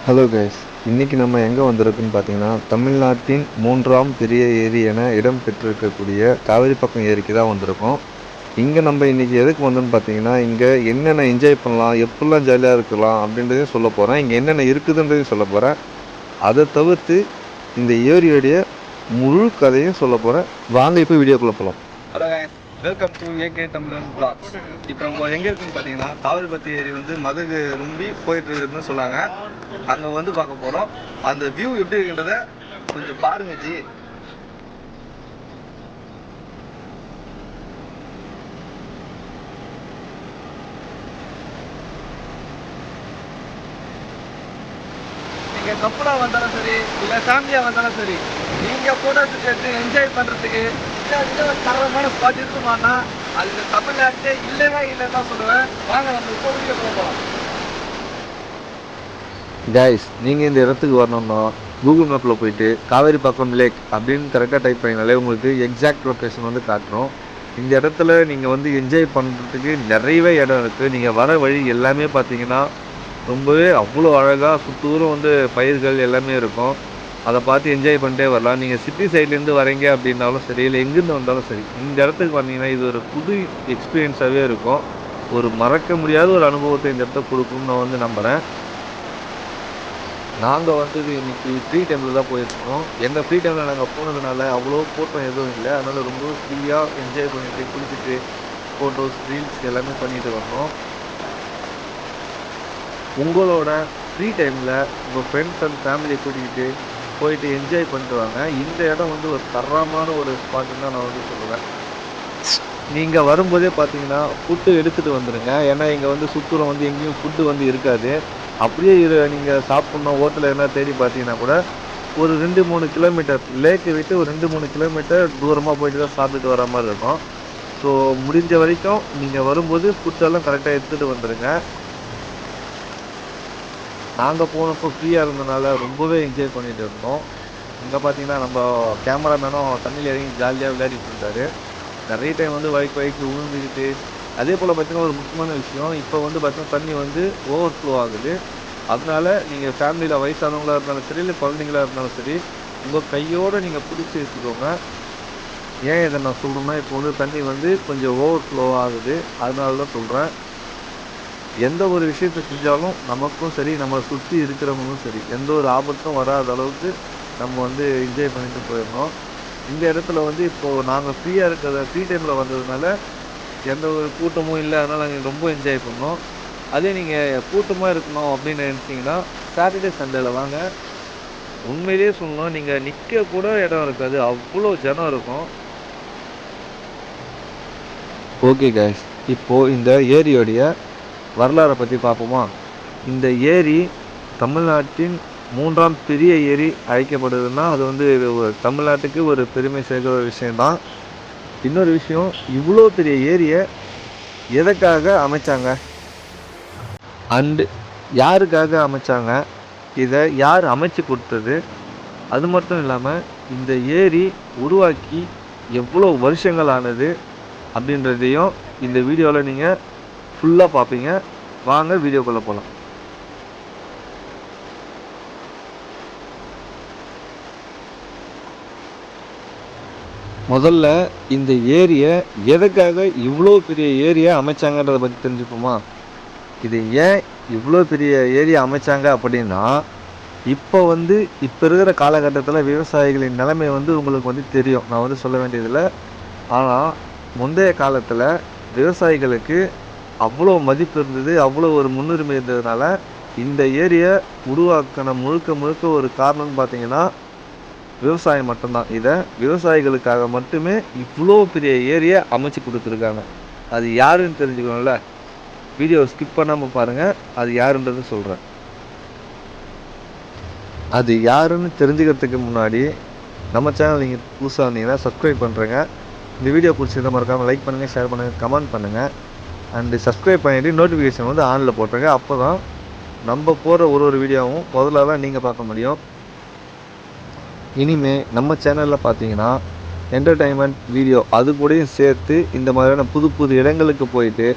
Hello guys, இன்றைக்கி நம்ம எங்கே வந்திருக்குன்னு பார்த்தீங்கன்னா, தமிழ்நாட்டின் 3ஆம் பெரிய ஏரி என இடம் பெற்றிருக்கக்கூடிய காவேரிப்பாக்கம் ஏரிக்கு தான் வந்திருக்கோம். இங்கே நம்ம இன்றைக்கி எதுக்கு வந்தோம்னு பார்த்தீங்கன்னா, இங்கே என்னென்ன என்ஜாய் பண்ணலாம், எப்படிலாம் ஜாலியாக இருக்கலாம் அப்படின்றதையும் சொல்ல போகிறேன். இங்கே என்னென்ன இருக்குதுன்றதையும் சொல்ல போகிறேன். அதை தவிர்த்து இந்த ஏரியோடைய முழு கதையும் சொல்ல போகிறேன். வாங்க இப்போ வீடியோக்குள்ளே போகலாம். Hello guys, welcome to AK தமிழன் பிளாக்ஸ். இப்போ நம்ம எங்கே இருக்குன்னு பார்த்தீங்கன்னா, காவிரிபத்தி ஏரி மதகு ரொம்பி போயிட்டு இருக்குதுன்னு சொன்னாங்க. அங்கே பார்க்க போகிறோம். அந்த வியூ எப்படி இருக்குன்றத கொஞ்சம் பாருங்க ஜி. நீங்கள் கப்பலாக வந்தாலும் சரி, இல்லை ஃபேமிலியாக வந்தாலும் சரி, நீங்கள் ஃபோட்டோஸ் எடுத்து என்ஜாய் பண்ணுறதுக்கு தரமான ஸ்பாட் இருக்குமானா அது தமிழ்நாட்டிலே இல்லைன்னு தான் சொல்லுவேன். வாங்க நம்ம இப்போ வீடியோ போகலாம். கைஸ், நீங்கள் இந்த இடத்துக்கு வரணும்னா கூகுள் மேப்பில் போயிட்டு காவேரிப்பாக்கம் லேக் அப்படின்னு கரெக்டாக டைப் பண்ணினாலே உங்களுக்கு எக்ஸாக்ட் லொக்கேஷன் காட்டுறோம். இந்த இடத்துல நீங்கள் என்ஜாய் பண்ணுறதுக்கு நிறையவே இடம் இருக்குது. நீங்கள் வர வழி எல்லாமே பார்த்தீங்கன்னா ரொம்பவே அவ்வளோ அழகாக சுத்தூரம் பயிர்கள் எல்லாமே இருக்கும். அதை பார்த்து என்ஜாய் பண்ணிட்டே வரலாம். நீங்கள் சிட்டி சைட்லேருந்து வரீங்க அப்படின்னாலும் சரி, இல்லை எங்கேருந்து வந்தாலும் சரி, இந்த இடத்துக்கு வந்தீங்கன்னா இது ஒரு புது எக்ஸ்பீரியன்ஸாகவே இருக்கும். ஒரு மறக்க முடியாத ஒரு அனுபவத்தை இந்த இடத்த கொடுக்கும்னு நான் நம்புகிறேன். நாங்கள் இன்றைக்கி ஃப்ரீ டைமில் தான் போயிருக்கோம். எங்கள் ஃப்ரீ டைமில் நாங்கள் போனதுனால அவ்வளோ கூட்டம் எதுவும் இல்லை. அதனால் ரொம்ப ஃப்ரீயாக என்ஜாய் பண்ணிவிட்டு குளிச்சுட்டு ஃபோட்டோஸ் ரீல்ஸ் எல்லாமே பண்ணிட்டு வரணும். உங்களோட ஃப்ரீ டைமில் உங்கள் ஃப்ரெண்ட்ஸ் அண்ட் ஃபேமிலியை கூட்டிகிட்டு போயிட்டு என்ஜாய் பண்ணிட்டு வாங்க. இந்த இடம் ஒரு தரமான ஒரு ஸ்பாட்டுன்னு தான் நான் சொல்லுவேன். நீங்கள் வரும்போதே பார்த்தீங்கன்னா ஃபுட்டு எடுத்துகிட்டு வந்துடுங்க. ஏன்னா இங்கே சுற்றுலாம் எங்கேயும் ஃபுட்டு இருக்காது. அப்படியே நீங்கள் சாப்பிட்ணும் ஹோட்டலில் என்ன தேடி பார்த்தீங்கன்னா கூட ஒரு 2-3 கிலோமீட்டர் லேக்கை விட்டு ஒரு 2-3 கிலோமீட்டர் தூரமாக போயிட்டு தான் சாப்பிட்டுட்டு வர மாதிரி இருக்கும். ஸோ முடிஞ்ச வரைக்கும் நீங்கள் வரும்போது ஃபுட்டெல்லாம் கரெக்டாக எடுத்துகிட்டு வந்துடுங்க. நாங்கள் போனப்போ ஃப்ரீயாக இருந்தனால ரொம்பவே என்ஜாய் பண்ணிகிட்டு இருந்தோம். இங்கே பார்த்தீங்கன்னா நம்ம கேமராமேனும் தண்ணியில் இறங்கி ஜாலியாக விளையாடிட்டு இருந்தார். நிறைய டைம் வழுக்கி விழுந்துக்கிட்டு, அதே போல் பார்த்தீங்கன்னா ஒரு முக்கியமான விஷயம், இப்போ பார்த்தீங்கன்னா தண்ணி ஓவர் ஃப்ளோ ஆகுது. அதனால நீங்கள் ஃபேமிலியில் வயசானவங்களாக இருந்தாலும் சரி, இல்லை குழந்தைங்களாக இருந்தாலும் சரி, உங்கள் கையோடு நீங்கள் பிடிச்சி வச்சுக்கோங்க. ஏன் இதை நான் சொல்கிறேன்னா, இப்போ தண்ணி கொஞ்சம் ஓவர் ஃப்ளோ ஆகுது. அதனால தான் சொல்கிறேன். எந்த ஒரு விஷயத்தை செஞ்சாலும் நமக்கும் சரி, நம்மளை சுற்றி இருக்கிறவங்களும் சரி, எந்த ஒரு ஆபத்தும் வராத அளவுக்கு நம்ம என்ஜாய் பண்ணிட்டு போயிடணும். இந்த இடத்துல இப்போது நாங்கள் ஃப்ரீயாக இருக்கிற ஃப்ரீ டைமில் வந்ததுனால எந்த ஒரு கூட்டமும் இல்லை. அதனால் நாங்கள் ரொம்ப என்ஜாய் பண்ணோம். அதே நீங்கள் கூட்டமாக இருக்கணும் அப்படின்னு நினச்சிங்கன்னா சாட்டர்டே சண்டேயில் வாங்க. உண்மையிலே சொல்லணும், நீங்கள் நிற்க கூட இடம் இருக்காது, அவ்வளோ ஜனம் இருக்கும். ஓகே கைஸ், இப்போது இந்த ஏரியோடைய வரலாறை பற்றி பார்ப்போமா? இந்த ஏரி தமிழ்நாட்டின் 3ஆம் பெரிய ஏரி அழைக்கப்படுதுன்னா அது தமிழ்நாட்டுக்கு ஒரு பெருமை சேர்க்கிற ஒரு விஷயந்தான். இன்னொரு விஷயம், இவ்வளோ பெரிய ஏரியை எதற்காக அமைச்சாங்க அண்டு யாருக்காக அமைச்சாங்க, இதை யார் அமைச்சு கொடுத்தது, அது மட்டும் இல்லாமல் இந்த ஏரி உருவாக்கி எவ்வளோ வருஷங்கள் ஆனது அப்படின்றதையும் இந்த வீடியோவில் நீங்கள் ஃபுல்லாக பார்ப்பீங்க. வாங்க வீடியோக்குள்ளே போகலாம். முதல்ல இந்த ஏரியை எதுக்காக இவ்வளோ பெரிய ஏரியா அமைச்சாங்கன்றதை பற்றி தெரிஞ்சுப்போமா? இது ஏன் இவ்வளோ பெரிய ஏரியா அமைச்சாங்க அப்படின்னா, இப்போ இப்போ இருக்கிற காலகட்டத்தில் விவசாயிகளின் நிலைமை உங்களுக்கு தெரியும். நான் சொல்ல வேண்டியதில்லை. ஆனால் முந்தைய காலத்தில் விவசாயிகளுக்கு அவ்வளோ மதிப்பு இருந்தது, அவ்வளோ ஒரு முன்னுரிமை இருந்ததுனால இந்த ஏரியை உருவாக்கின முழுக்க ஒரு காரணம்னு பார்த்தீங்கன்னா விவசாயம் மட்டும்தான். இதை விவசாயிகளுக்காக மட்டுமே இவ்வளோ பெரிய ஏரியை அமைச்சு கொடுத்துருக்காங்க. அது யாருன்னு தெரிஞ்சுக்கணும்ல, வீடியோ ஸ்கிப் பண்ணாமல் பாருங்கள். அது யாருன்றது சொல்கிறேன். அது யாருன்னு தெரிஞ்சுக்கிறதுக்கு முன்னாடி நம்ம சேனல் நீங்கள் புதுசாக இருந்தீங்கன்னா சப்ஸ்கிரைப் பண்ணுறேங்க. இந்த வீடியோ பிடிச்சிருந்தா மறக்காமல் லைக் பண்ணுங்கள், ஷேர் பண்ணுங்கள், கமெண்ட் பண்ணுங்கள். அண்டு சப்ஸ்கிரைப் பண்ணிவிட்டு நோட்டிஃபிகேஷன் ஆனில் போட்டுருங்க. அப்போ தான் நம்ம போகிற ஒரு வீடியோவும் முதல்ல தான் நீங்கள் பார்க்க முடியும். இனிமேல் நம்ம சேனலில் பார்த்தீங்கன்னா என்டர்டைன்மெண்ட் வீடியோ அது கூடயும் சேர்த்து இந்த மாதிரியான புது இடங்களுக்கு போயிட்டு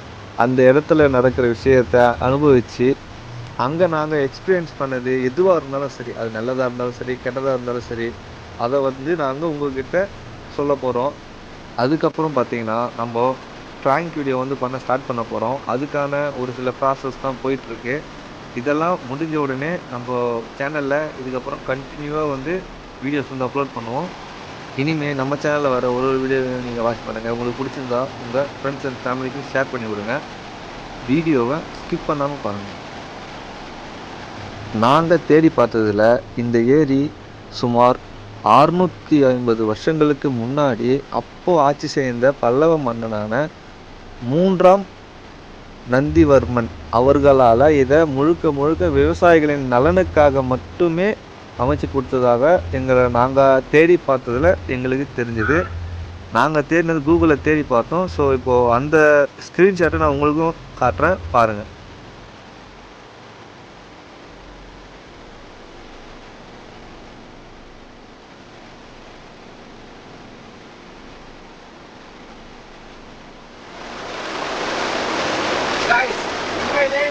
அந்த இடத்துல நடக்கிற விஷயத்தை அனுபவித்து அங்கே நாங்கள் எக்ஸ்பீரியன்ஸ் பண்ணது எதுவாக இருந்தாலும் சரி, அது நல்லதாக இருந்தாலும் சரி, கெட்டதாக இருந்தாலும் சரி, அதை வந்து நாங்கள் உங்கள்கிட்ட சொல்ல போகிறோம். அதுக்கப்புறம் பார்த்தீங்கன்னா நம்ம ப்ராங்க் வீடியோ வந்து பண்ண ஸ்டார்ட் பண்ண போகிறோம். அதுக்கான ஒரு சில ப்ராசஸ் தான் போயிட்டுருக்கு. இதெல்லாம் முடிஞ்ச உடனே நம்ம சேனலில் இதுக்கப்புறம் கண்டினியூவாக வந்து வீடியோஸ் வந்து அப்லோட் பண்ணுவோம். இனிமேல் நம்ம சேனலில் வர ஒரு வீடியோவையும் நீங்கள் வாட்ச் பண்ணுங்கள். உங்களுக்கு பிடிச்சிருந்தா உங்கள் ஃப்ரெண்ட்ஸ் அண்ட் ஃபேமிலிக்கும் ஷேர் பண்ணி விடுங்க. வீடியோவை ஸ்கிப் பண்ணாமல் பாருங்கள். நாங்கள் தேடி பார்த்ததில் இந்த ஏரி சுமார் 650 வருஷங்களுக்கு முன்னாடி அப்போது ஆட்சி செய்த பல்லவ மன்னனான 3ஆம் நந்திவர்மன் அவர்களால் இதை முழுக்க முழுக்க விவசாயிகளின் நலனுக்காக மட்டுமே அமைச்சு கொடுத்ததாக நாங்கள் தேடி பார்த்ததில் எங்களுக்கு தெரிஞ்சுது. நாங்கள் தேடினது கூகுளில் தேடி பார்த்தோம். ஸோ இப்போது அந்த ஸ்க்ரீன்ஷாட்டை நான் உங்களுக்கும் காட்டுறேன், பாருங்கள்.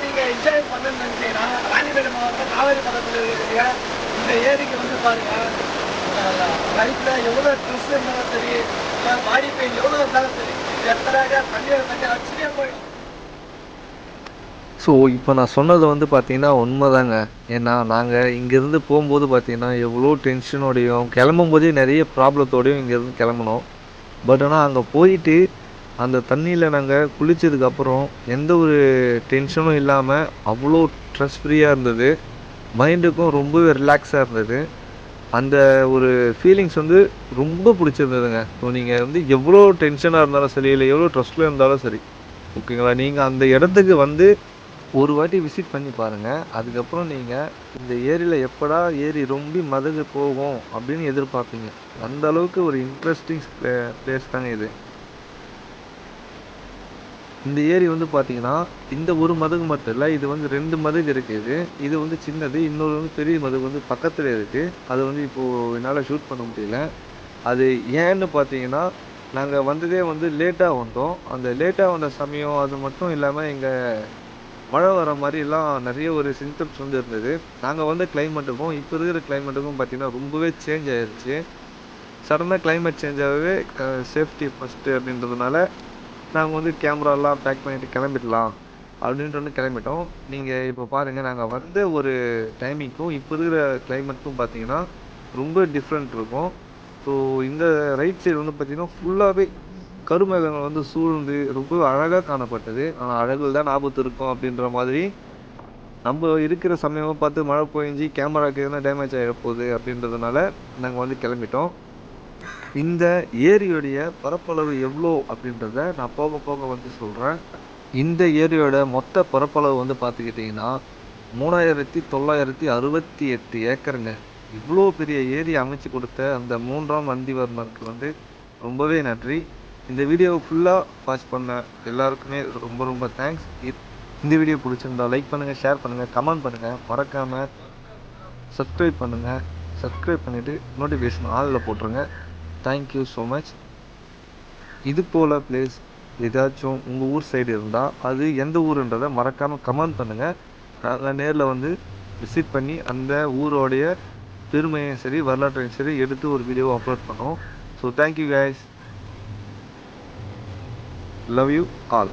நீங்கள் என்ஜாய் பண்ணணும்னு நினைச்சீங்கன்னா ராணிப்பேட்டை மாவட்டம் காவேரி பக்கத்தில் இருக்கக்கூடிய இந்த ஏரிக்கு வந்து பாருங்கள். லைஃப்பில் எவ்வளோ ட்ரெஸ் இருந்தாலும் சரி, பாடி பெயின் எவ்வளோ இருந்தாலும் சரி, எத்தனை தண்ணி அடிச்சுட்டே போயிடும். ஸோ இப்போ நான் சொன்னது வந்து பார்த்தீங்கன்னா உண்மைதாங்க. ஏன்னா நாங்கள் இங்கேருந்து போகும்போது பார்த்தீங்கன்னா எவ்வளோ டென்ஷனோடையும் கிளம்பும் போதே நிறைய ப்ராப்ளத்தோடையும் இங்கேருந்து கிளம்புனோம். பட் ஆனால் அங்கே போயிட்டு அந்த தண்ணியில் நாங்கள் குளித்ததுக்கப்புறம் எந்த ஒரு டென்ஷனும் இல்லாமல் அவ்வளோ ஸ்ட்ரெஸ் ஃப்ரீயாக இருந்தது. மைண்டுக்கும் ரொம்பவே ரிலாக்ஸாக இருந்தது. அந்த ஒரு ஃபீலிங்ஸ் வந்து ரொம்ப பிடிச்சிருந்ததுங்க. ஸோ நீங்கள் வந்து எவ்வளோ டென்ஷனாக இருந்தாலும் சரி, இல்லை எவ்வளோ ஸ்ட்ரெஸ்ஸில் இருந்தாலும் சரி, ஓகேங்களா, நீங்கள் அந்த இடத்துக்கு வந்து ஒரு வாட்டி விசிட் பண்ணி பாருங்கள். அதுக்கப்புறம் நீங்கள் இந்த ஏரியில் எப்படா ஏரி ரொம்ப மதகு போகும் அப்படின்னு எதிர்பார்ப்பீங்க. அந்த அளவுக்கு ஒரு இன்ட்ரெஸ்டிங் பிளேஸ் தாங்க இது. இந்த ஏரி வந்து பார்த்தீங்கன்னா இந்த ஒரு மதகு மட்டும் இல்லை, இது வந்து 2 மதகு இருக்குது. இது வந்து சின்னது, இன்னொரு வந்து பெரிய மதகு வந்து பக்கத்தில் இருக்குது. அது வந்து இப்போது என்னால் ஷூட் பண்ண முடியல. அது ஏன்னு பார்த்தீங்கன்னா நாங்கள் வந்ததே வந்து லேட்டாக வந்தோம். அந்த லேட்டாக வந்த சமயம் அது மட்டும் இல்லாமல் எங்கள் மழை வர மாதிரிலாம் நிறைய ஒரு சிம்டம்ஸ் வந்து இருந்தது. நாங்கள் வந்து கிளைமேட்டுக்கும் இப்போ இருக்கிற கிளைமேட்டுக்கும் பார்த்தீங்கன்னா ரொம்பவே சேஞ்ச் ஆகிடுச்சு. சடனாக கிளைமேட் சேஞ்ச் ஆகவே சேஃப்டி ஃபஸ்ட்டு அப்படின்றதுனால நாங்கள் வந்து கேமராலாம் பேக் பண்ணிவிட்டு கிளம்பிடலாம் அப்படின்ட்டு கிளம்பிட்டோம். நீங்கள் இப்போ பாருங்கள், நாங்கள் வந்த ஒரு டைமிங்க்கும் இப்போ இருக்கிற கிளைமேட்டுக்கும் பார்த்தீங்கன்னா ரொம்ப டிஃப்ரெண்ட் இருக்கும். ஸோ இந்த ரைட் சைடு வந்து பார்த்திங்கன்னா ஃபுல்லாகவே கருமேகங்கள் வந்து சூழ்ந்து ரொம்ப அழகாக காணப்பட்டது. ஆனால் அழகுல தான் ஆபத்து இருக்கும் அப்படின்ற மாதிரி நம்ம இருக்கிற சமயமாக பார்த்து மழை பொழிஞ்சு கேமராக்கு எதனா டேமேஜ் ஆகிட போகுது அப்படின்றதுனால நாங்கள் வந்து கிளம்பிட்டோம். இந்த ஏரியோடைய பரப்பளவு எவ்வளோ அப்படின்றத நான் போக போக வந்து சொல்கிறேன். இந்த ஏரியோட மொத்த பரப்பளவு வந்து பார்த்துக்கிட்டிங்கன்னா 3968 ஏக்கருங்க. இவ்வளோ பெரிய ஏரி அமைச்சு கொடுத்த அந்த 3ஆம் நந்திவர்மனுக்கு வந்து ரொம்பவே நன்றி. இந்த வீடியோவை ஃபுல்லாக வாட்ச் பண்ண எல்லாருக்குமே ரொம்ப ரொம்ப தேங்க்ஸ். இந்த வீடியோ பிடிச்சிருந்தா லைக் பண்ணுங்கள், ஷேர் பண்ணுங்கள், கமெண்ட் பண்ணுங்கள், மறக்காமல் சப்ஸ்கிரைப் பண்ணுங்கள். சப்ஸ்கிரைப் பண்ணிவிட்டு நோட்டிஃபிகேஷன் ஆலில் போட்டுருங்க. Thank you so much. இது போல் பிளேஸ் ஏதாச்சும் உங்கள் ஊர் சைடு இருந்தால் அது எந்த ஊருன்றதை மறக்காமல் கமெண்ட் பண்ணுங்கள். நாங்கள் நேரில் வந்து விசிட் பண்ணி அந்த ஊரோடைய பெருமையும் சரி வரலாற்றையும் சரி எடுத்து ஒரு வீடியோவை அப்லோட் பண்ணுவோம். So thank you guys. Love you all.